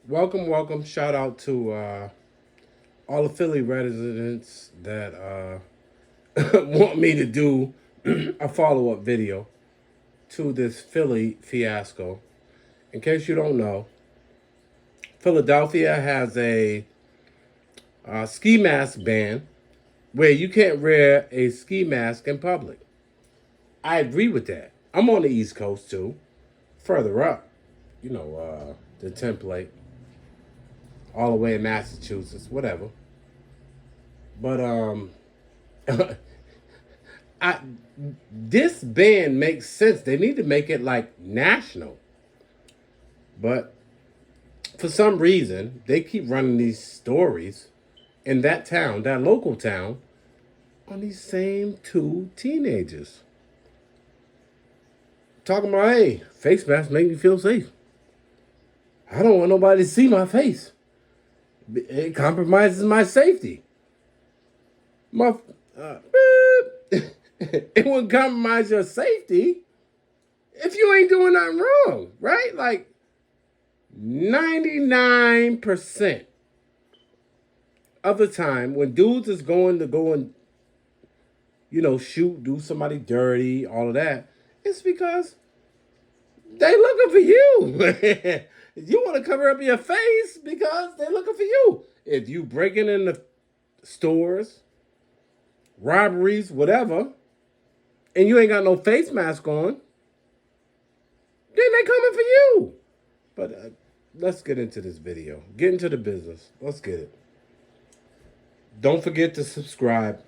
welcome. Shout out to all the Philly residents that want me to do a follow up video to this Philly fiasco. In case you don't know, Philadelphia has a ski mask ban where you can't wear a ski mask in public. I agree with that. I'm on the East Coast too, further up, the template, all the way in Massachusetts, whatever. But I this ban makes sense. They need to make it like national. But for some reason, they keep running these stories in that town, that local town, on these same two teenagers. Talking about, hey, face masks make me feel safe. I don't want nobody to see my face. It compromises my safety. My, it wouldn't compromise your safety if you ain't doing nothing wrong, right? Like 99% of the time when dudes is going to go and, shoot, do somebody dirty, all of that, it's because they looking for you. You want to cover up your face because they looking for you. If you breaking in the stores, robberies, whatever, and you ain't got no face mask on, then they coming for you. But let's get into this video. Get into the business. Let's get it. Don't forget to subscribe.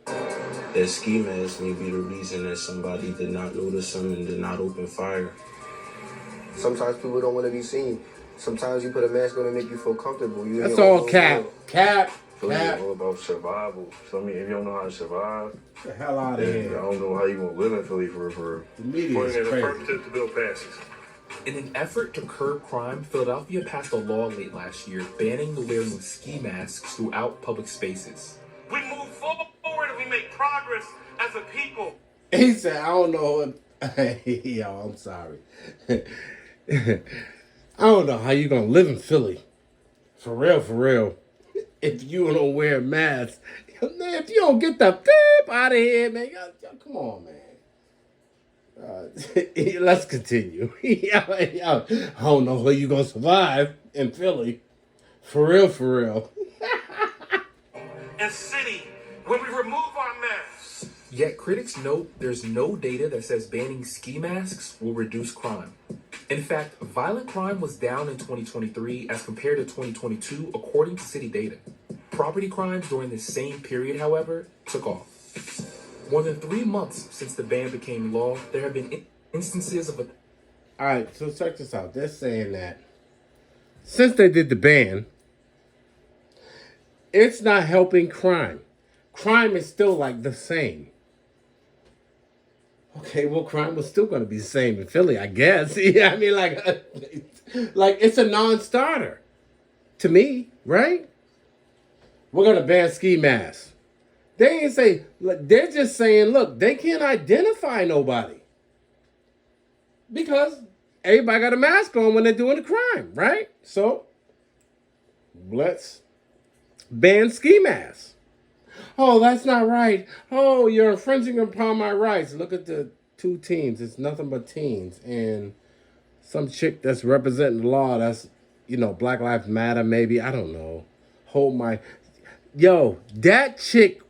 That ski mask may be the reason that somebody did not notice them and did not open fire. Sometimes people don't want to be seen. Sometimes you put a mask on to make you feel comfortable. That's all cap. Cap. It's all about survival. So I mean, if you don't know how to survive, Get the hell out of then here. I don't know how you gonna live in Philly for. The media is Putting in crazy. affirmative to build passes. In an effort to curb crime, Philadelphia passed a law late last year banning the wearing of ski masks throughout public spaces. We move forward and we make progress as a people. He said, I don't know. Yo, I'm sorry. I don't know how you going to live in Philly. For real. If you don't wear a mask. Man, if you don't get the beep out of here, man. Come on, man. Let's continue. I don't know how you going to survive in Philly. For real. And city, when we remove our masks. Yet critics note there's no data that says banning ski masks will reduce crime. In fact, violent crime was down in 2023 as compared to 2022, according to city data. Property crimes during this same period, however, took off. More than 3 months since the ban became law, there have been instances of All right, so check this out. They're saying that since they did the ban, it's not helping crime. Crime is still like the same. Okay, well, crime was still going to be the same in Philly, I guess. Yeah, I mean, like it's a non-starter to me, right? We're going to ban ski masks. They ain't say, they're just saying, look, they can't identify nobody because everybody got a mask on when they're doing the crime, right? So let's ban ski masks. Oh, that's not right. Oh, you're infringing upon my rights. Look at the two teens. It's nothing but teens. And some chick that's representing the law that's, Black Lives Matter, maybe. I don't know. Hold my... Yo, that chick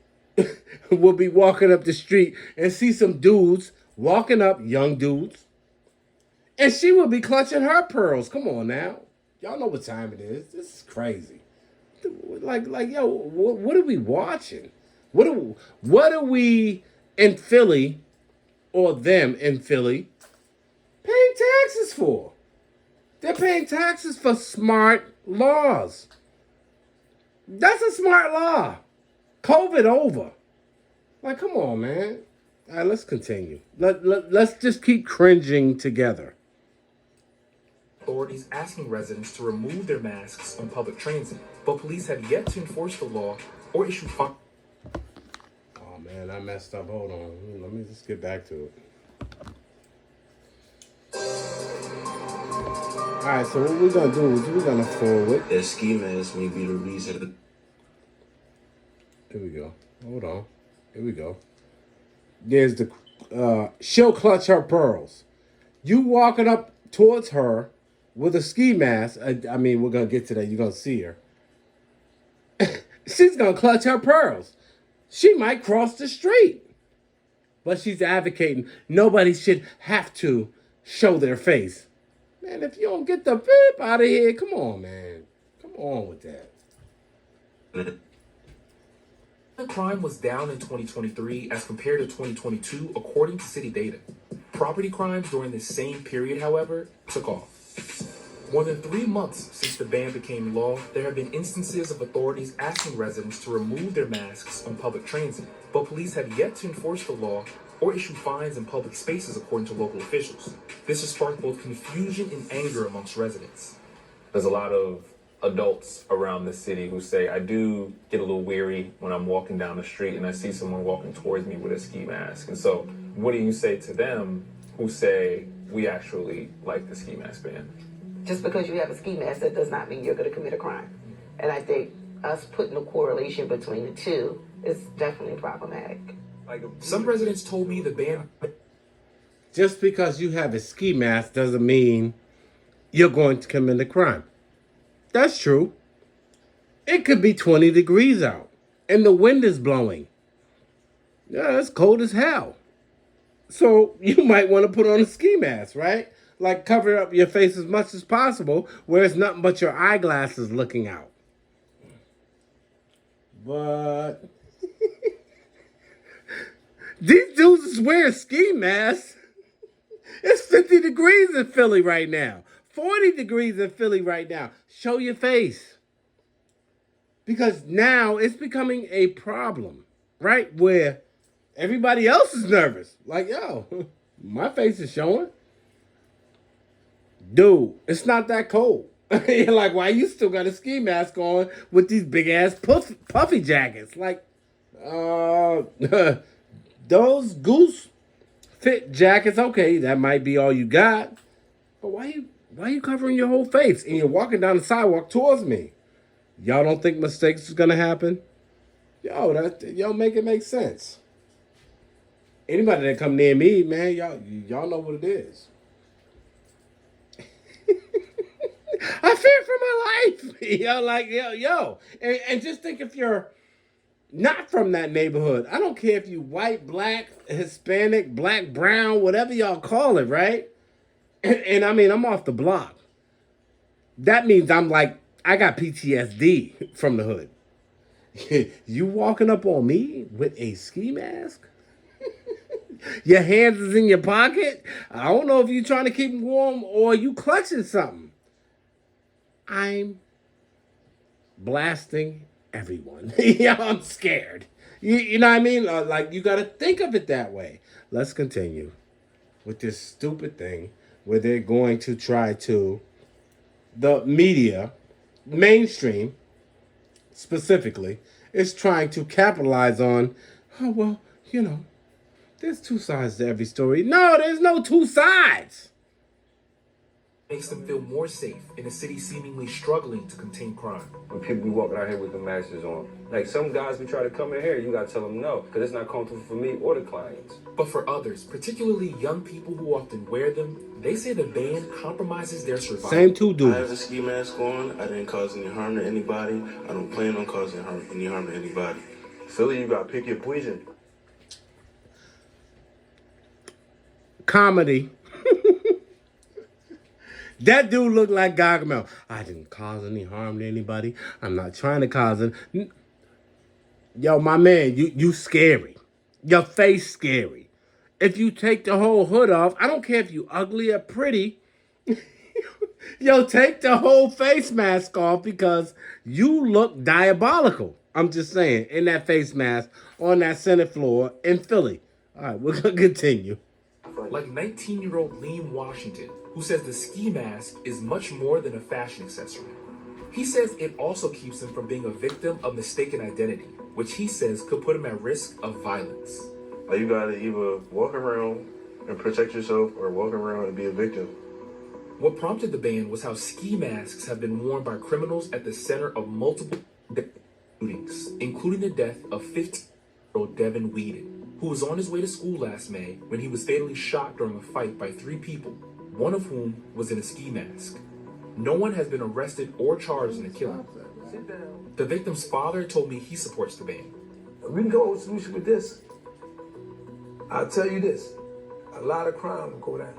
will be walking up the street and see some dudes walking up, young dudes, and she will be clutching her pearls. Come on now. Y'all know what time it is. This is crazy. Yo, what are we watching? What are we in Philly, or them in Philly, paying taxes for? They're paying taxes for smart laws. That's a smart law. COVID over. Like, come on, man. All right, let's continue. Let's just keep cringing together. authorities asking residents to remove their masks on public transit, but police have yet to enforce the law or issue fines. Oh man, I messed up. Hold on. Let me just get back to it. All right, so what we're gonna do is we're gonna forward. That ski mask may be the reason. Here we go. Hold on. Here we go. There's the she'll clutch her pearls. You walking up towards her with a ski mask. I mean, we're gonna get to that. You're gonna see her. She's gonna clutch her pearls. She might cross the street, but she's advocating nobody should have to show their face. Man, if you don't get the beep out of here, come on, man. Come on with that. Crime was down in 2023 as compared to 2022, according to city data. Property crimes during this same period, however, took off. More than 3 months since the ban became law, there have been instances of authorities asking residents to remove their masks on public transit, but police have yet to enforce the law or issue fines in public spaces, according to local officials. This has sparked both confusion and anger amongst residents. There's a lot of adults around the city who say, I do get a little weary when I'm walking down the street and I see someone walking towards me with a ski mask. And so what do you say to them who say, we actually like the ski mask ban? Just because you have a ski mask, that does not mean you're going to commit a crime. And I think us putting a correlation between the two is definitely problematic. Some residents told me the ban... Just because you have a ski mask doesn't mean you're going to commit a crime. That's true. It could be 20 degrees out and the wind is blowing. Yeah, it's cold as hell. So you might want to put on a ski mask, right? Like cover up your face as much as possible where it's nothing but your eyeglasses looking out. But these dudes is wearing ski masks. It's 50 degrees in Philly right now. 40 degrees in Philly right now. Show your face. Because now it's becoming a problem, right? Where everybody else is nervous. Like, yo, my face is showing. Dude, it's not that cold. You're like, why you still got a ski mask on with these big ass puffy jackets? Like, those goose fit jackets, okay, that might be all you got. But why you covering your whole face and you're walking down the sidewalk towards me? Y'all don't think mistakes is gonna happen? Yo, make it make sense. Anybody that come near me, man, y'all know what it is. I fear for my life. And just think if you're not from that neighborhood. I don't care if you white, black, Hispanic, black, brown, whatever y'all call it, right? And I mean, I'm off the block. That means I got PTSD from the hood. You walking up on me with a ski mask? Your hands is in your pocket? I don't know if you're trying to keep them warm or you clutching something. I'm blasting everyone. I'm scared. You know what I mean? You got to think of it that way. Let's continue with this stupid thing where they're going to try to, the media, mainstream specifically, is trying to capitalize on, there's two sides to every story. No, there's no two sides. Makes them feel more safe in a city seemingly struggling to contain crime. When people be walking out here with the masks on, like some guys be trying to come in here, you gotta tell them no, because it's not comfortable for me or the clients. But for others, particularly young people who often wear them, they say the ban compromises their survival. Same two dudes. I have a ski mask on. I didn't cause any harm to anybody. I don't plan on causing any harm to anybody. Philly, you gotta pick your poison. Comedy. That dude looked like Gargamel. I didn't cause any harm to anybody. I'm not trying to cause it. Yo, my man, you scary. Your face scary. If you take the whole hood off, I don't care if you ugly or pretty. Yo, take the whole face mask off because you look diabolical. I'm just saying, in that face mask on that Senate floor in Philly. All right, we're going to continue. Like 19-year-old Liam Washington, who says the ski mask is much more than a fashion accessory. He says it also keeps him from being a victim of mistaken identity, which he says could put him at risk of violence. Like you gotta either walk around and protect yourself or walk around and be a victim. What prompted the ban was how ski masks have been worn by criminals at the center of multiple shootings, including the death of 15-year-old Devin Whedon, who was on his way to school last May when he was fatally shot during a fight by 3 people, one of whom was in a ski mask. No one has been arrested or charged in the killing. The victim's father told me he supports the ban. We can go with a solution with this. I'll tell you this, a lot of crime will go down.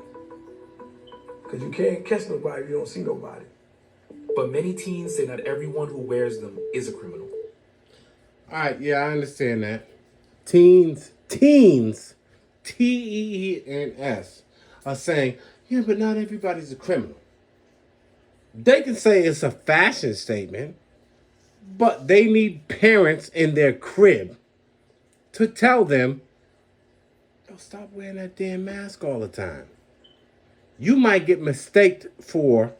Because you can't catch nobody if you don't see nobody. But many teens say not everyone who wears them is a criminal. All right, yeah, I understand that. Teens, T-E-E-N-S, are saying, yeah, but not everybody's a criminal. They can say it's a fashion statement, but they need parents in their crib to tell them, yo, stop wearing that damn mask all the time. You might get mistaked for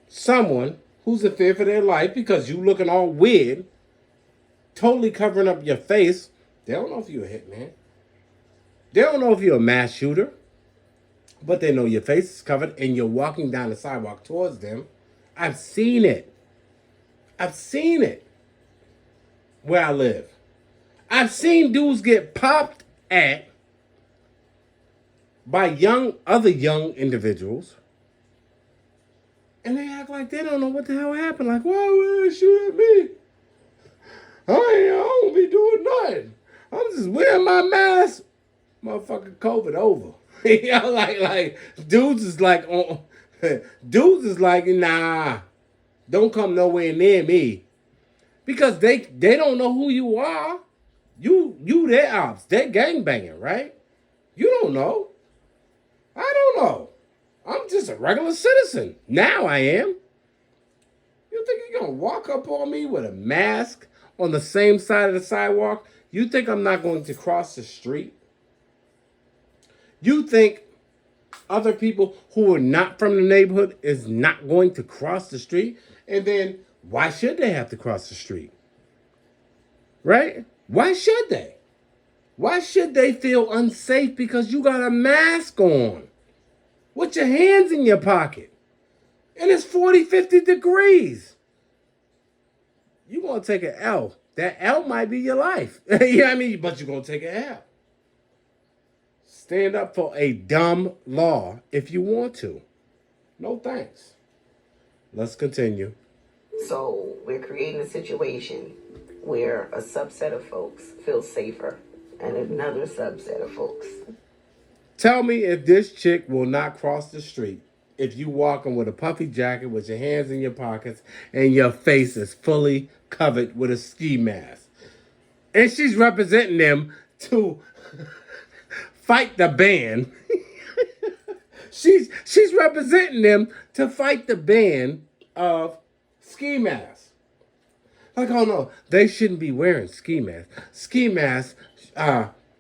someone who's in fear for their life because you looking all weird, totally covering up your face. They don't know if you're a hitman. They don't know if you're a mass shooter, but they know your face is covered and you're walking down the sidewalk towards them. I've seen it. I've seen it where I live. I've seen dudes get popped at by other young individuals, and they act like they don't know what the hell happened. Like, why would they shoot at me? I don't be doing nothing. I'm just wearing my mask. Motherfucking COVID over. You know, like dudes is like, nah, don't come nowhere near me, because they don't know who you are. You their ops. They're gangbanging, right? You don't know. I don't know. I'm just a regular citizen. Now I am. You think you're going to walk up on me with a mask on the same side of the sidewalk? You think I'm not going to cross the street? You think other people who are not from the neighborhood is not going to cross the street? And then why should they have to cross the street? Right? Why should they? Why should they feel unsafe because you got a mask on with your hands in your pocket and it's 40, 50 degrees? You're going to take an L. That L might be your life. You know what I mean? But you're going to take an L. Stand up for a dumb law if you want to. No thanks. Let's continue. So we're creating a situation where a subset of folks feel safer and another subset of folks. Tell me if this chick will not cross the street if you walking with a puffy jacket with your hands in your pockets and your face is fully covered with a ski mask. And she's representing them to fight the ban. She's representing them to fight the ban of ski masks. Like, oh no, they shouldn't be wearing ski masks. Ski masks,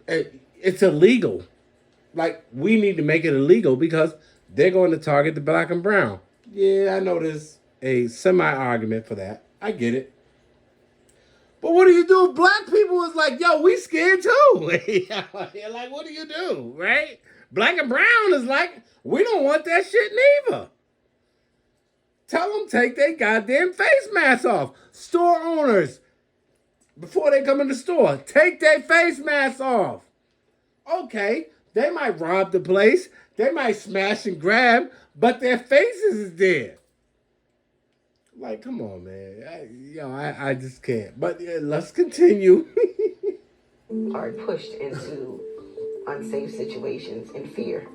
it's illegal. Like, we need to make it illegal because they're going to target the black and brown. Yeah, I know there's a semi-argument for that. I get it. But what do you do if black people is like, yo, we scared too? You're like, what do you do, right? Black and brown is like, we don't want that shit neither. Tell them take their goddamn face masks off. Store owners, before they come in the store, take their face masks off. Okay, they might rob the place. They might smash and grab, but their faces is there. Like, come on, man. I just can't. But yeah, let's continue. Are pushed into unsafe situations in fear.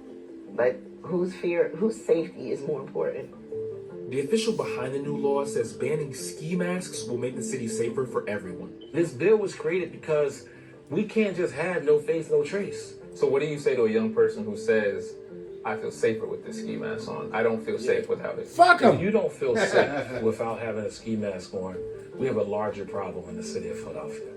But whose safety is more important? The official behind the new law says banning ski masks will make the city safer for everyone. This bill was created because we can't just have no face, no trace. So what do you say to a young person who says, I feel safer with this ski mask on. I don't feel safe without it. Fuck them. If you don't feel safe without having a ski mask on, we have a larger problem in the city of Philadelphia.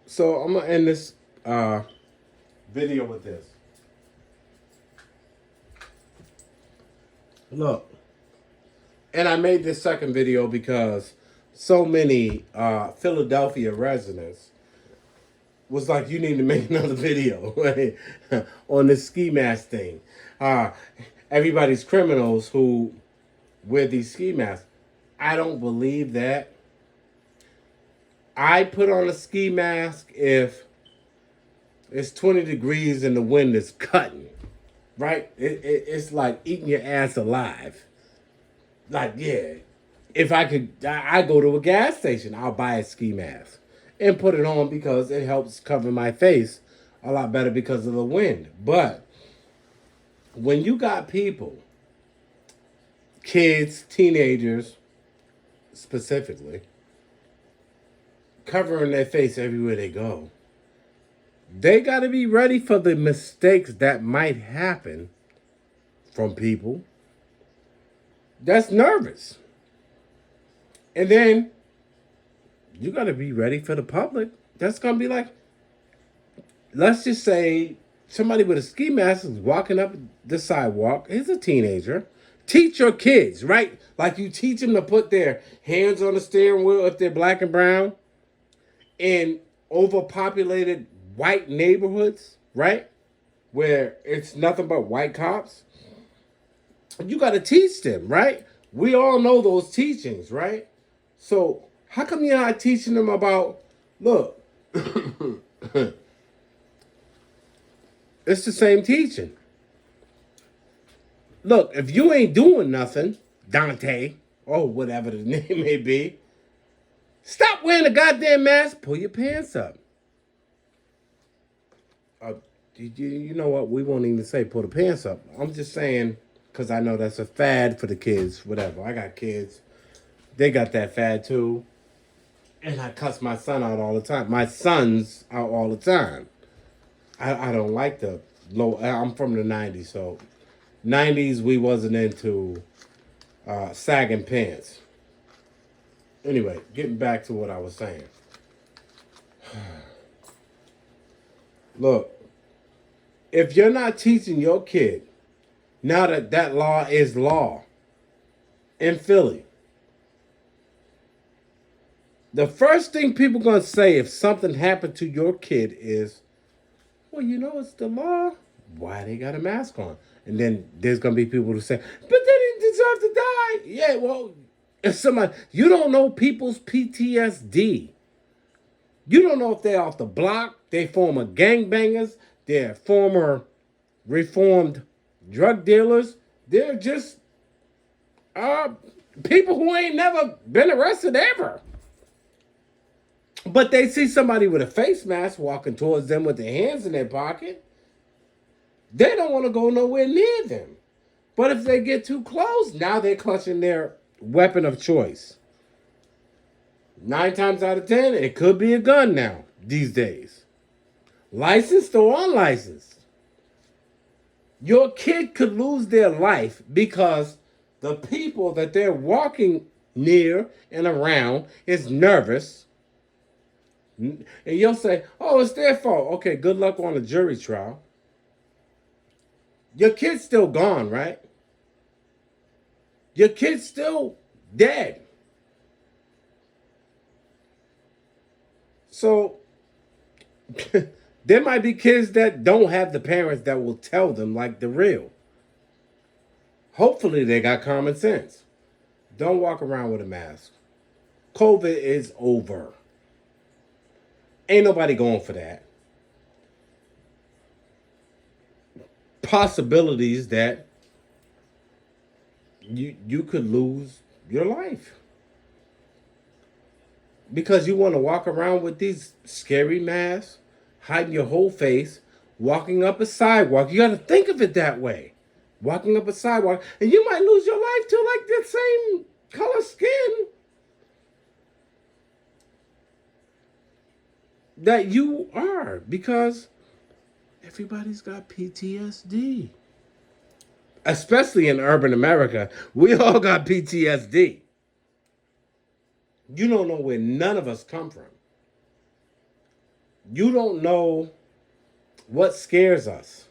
So I'm going to end this video with this. Look. And I made this second video because so many Philadelphia residents was like, you need to make another video on this ski mask thing. Uh, Everybody's criminals who wear these ski masks. I don't believe that. I put on a ski mask if it's 20 degrees and the wind is cutting, right? It's like eating your ass alive. Like, yeah, if I could, I go to a gas station, I'll buy a ski mask and put it on because it helps cover my face a lot better because of the wind. But when you got people, kids, teenagers specifically, covering their face everywhere they go, they got to be ready for the mistakes that might happen from people that's nervous. And then you got to be ready for the public that's going to be like, let's just say somebody with a ski mask is walking up the sidewalk. He's a teenager. Teach your kids, right? Like you teach them to put their hands on the steering wheel if they're black and brown in overpopulated white neighborhoods, right? Where it's nothing but white cops. You got to teach them, right? We all know those teachings, right? So how come you're not teaching them about, look, it's the same teaching. Look, if you ain't doing nothing, Dante, or whatever the name may be, stop wearing a goddamn mask, pull your pants up. You know what? We won't even say pull the pants up. I'm just saying, because I know that's a fad for the kids, whatever. I got kids. They got that fad too. And I cuss my son out all the time. My sons out all the time. I don't like the low. I'm from the 90s, so 90s we wasn't into sagging pants. Anyway, getting back to what I was saying. Look, if you're not teaching your kid, now that that law is law in Philly, the first thing people going to say if something happened to your kid is, well, you know, it's the law. Why they got a mask on? And then there's going to be people who say, but they didn't deserve to die. Yeah, well, if somebody, you don't know people's PTSD. You don't know if they're off the block, they former gangbangers, they're former reformed drug dealers. They're just people who ain't never been arrested ever. But they see somebody with a face mask walking towards them with their hands in their pocket. They don't want to go nowhere near them. But if they get too close, now they're clutching their weapon of choice. 9 times out of 10, it could be a gun now, these days. Licensed or unlicensed. Your kid could lose their life because the people that they're walking near and around is nervous. And you'll say, oh, it's their fault. Okay, good luck on a jury trial. Your kid's still gone, right? Your kid's still dead. So there might be kids that don't have the parents that will tell them like the real. Hopefully they got common sense. Don't walk around with a mask. COVID is over. Ain't nobody going for that. Possibilities that you could lose your life. Because you want to walk around with these scary masks, hiding your whole face, walking up a sidewalk. You got to think of it that way. Walking up a sidewalk, and you might lose your life to like the same color skin that you are, because everybody's got PTSD. Especially in urban America, we all got PTSD. You don't know where none of us come from. You don't know what scares us.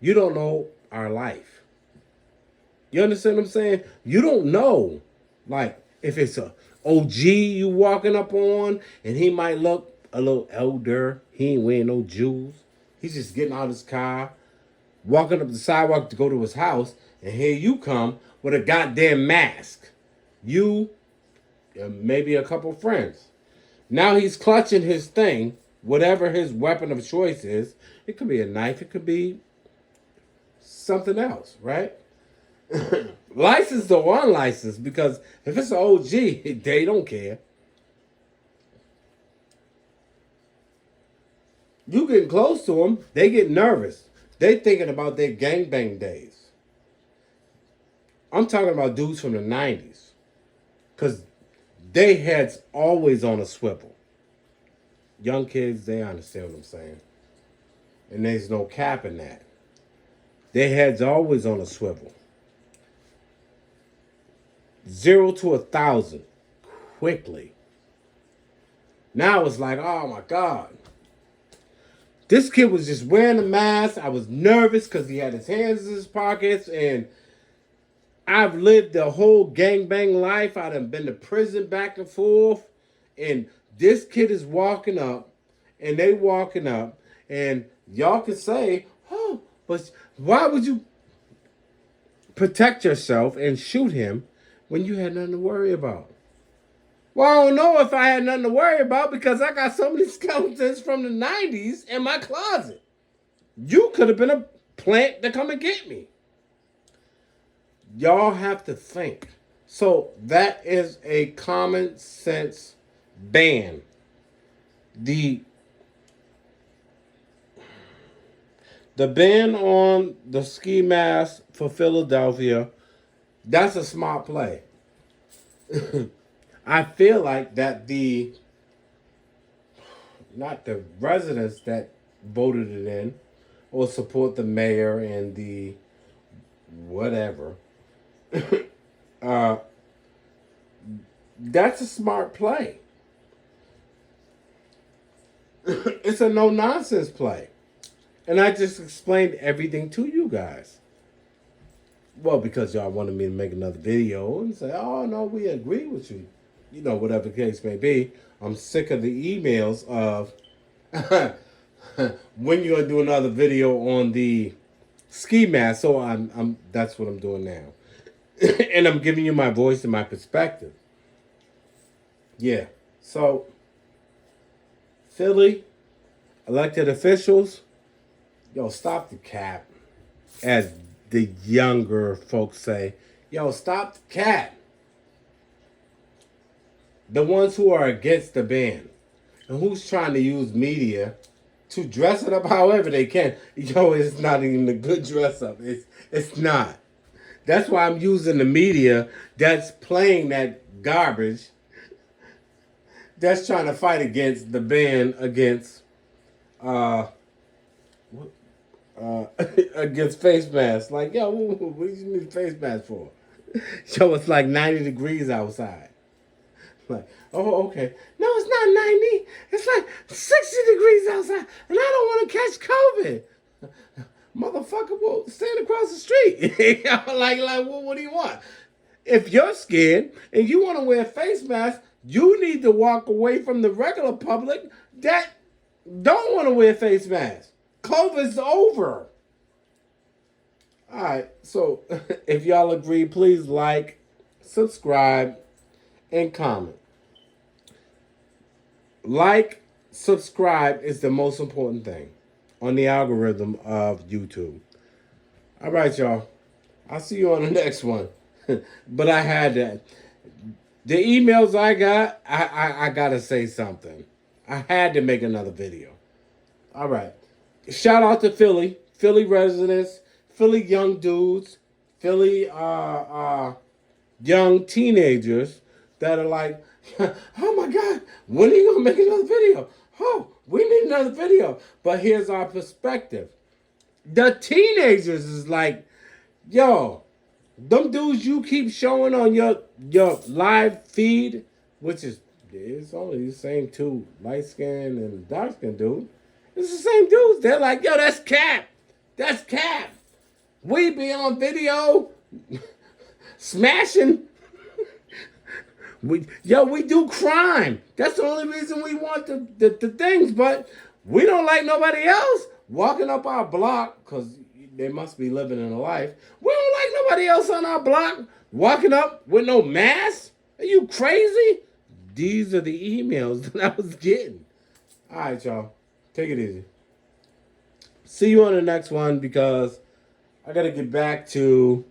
You don't know our life. You understand what I'm saying? You don't know, like, if it's a OG you walking up on, and he might look a little elder. He ain't wearing no jewels. He's just getting out of his car, walking up the sidewalk to go to his house, and here you come with a goddamn mask. You, maybe a couple friends. Now he's clutching his thing, whatever his weapon of choice is. It could be a knife, it could be something else, right? Licensed or unlicensed, because if it's an OG, they don't care. You getting close to them, they get nervous. They thinking about their gangbang days. I'm talking about dudes from the 90s. Because they heads always on a swivel. Young kids, they understand what I'm saying. And there's no cap in that. Their heads always on a swivel. 0 to 1,000 quickly. Now it's like, oh my God. This kid was just wearing a mask. I was nervous because he had his hands in his pockets. And I've lived the whole gangbang life. I done been to prison back and forth. And this kid is walking up. And they walking up. And y'all can say, oh, but why would you protect yourself and shoot him when you had nothing to worry about? Well, I don't know if I had nothing to worry about because I got so many skeletons from the 90s in my closet. You could have been a plant to come and get me. Y'all have to think. So that is a common sense ban. The ban on the ski mask for Philadelphia, that's a smart play. I feel like that not the residents that voted it in or support the mayor and the whatever, that's a smart play. It's a no-nonsense play. And I just explained everything to you guys. Well, because y'all wanted me to make another video and say, oh, no, we agree with you. You know, whatever the case may be. I'm sick of the emails of when you're going to do another video on the ski mask. So that's what I'm doing now. And I'm giving you my voice and my perspective. Yeah. So, Philly, elected officials, yo, stop the cap. As the younger folks say, yo, stop the cap. The ones who are against the ban and who's trying to use media to dress it up however they can. Yo, it's not even a good dress up. It's not. That's why I'm using the media that's playing that garbage, that's trying to fight against the ban against against face masks. Like, yo, what do you need face mask for? Yo, it's like 90 degrees outside. Like, oh, okay. No, it's not 90. It's like 60 degrees outside, and I don't want to catch COVID. Motherfucker, well, stand across the street. like, what do you want? If you're scared and you want to wear a face mask, you need to walk away from the regular public that don't want to wear face masks. COVID's over. All right, so if y'all agree, please like, subscribe, and comment. Like, subscribe is the most important thing on the algorithm of YouTube. All right, y'all. I'll see you on the next one. But I had that. The emails I got, I gotta say something. I had to make another video. All right. Shout out to Philly residents, Philly young dudes, Philly young teenagers that are like, oh my God, when are you gonna make another video? Oh, we need another video. But here's our perspective. The teenagers is like, yo, them dudes you keep showing on your live feed, which is, it's only the same two, light skin and dark skin dude. It's the same dudes. They're like, yo, that's cap. That's cap. We be on video smashing We do crime. That's the only reason we want the things, but we don't like nobody else walking up our block because they must be living in a life. We don't like nobody else on our block walking up with no mask. Are you crazy? These are the emails that I was getting. All right, y'all. Take it easy. See you on the next one because I got to get back to,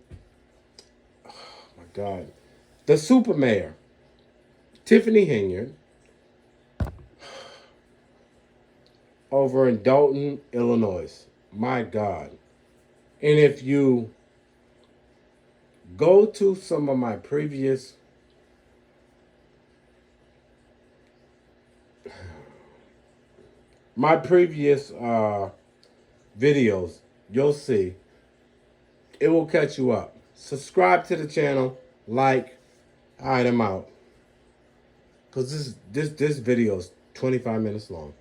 oh my God, the super mayor, Tiffany Hinyard, over in Dalton, Illinois. My God. And if you go to some of my previous videos, you'll see. It will catch you up. Subscribe to the channel, like. All right, I'm out. Cause this video is 25 minutes long.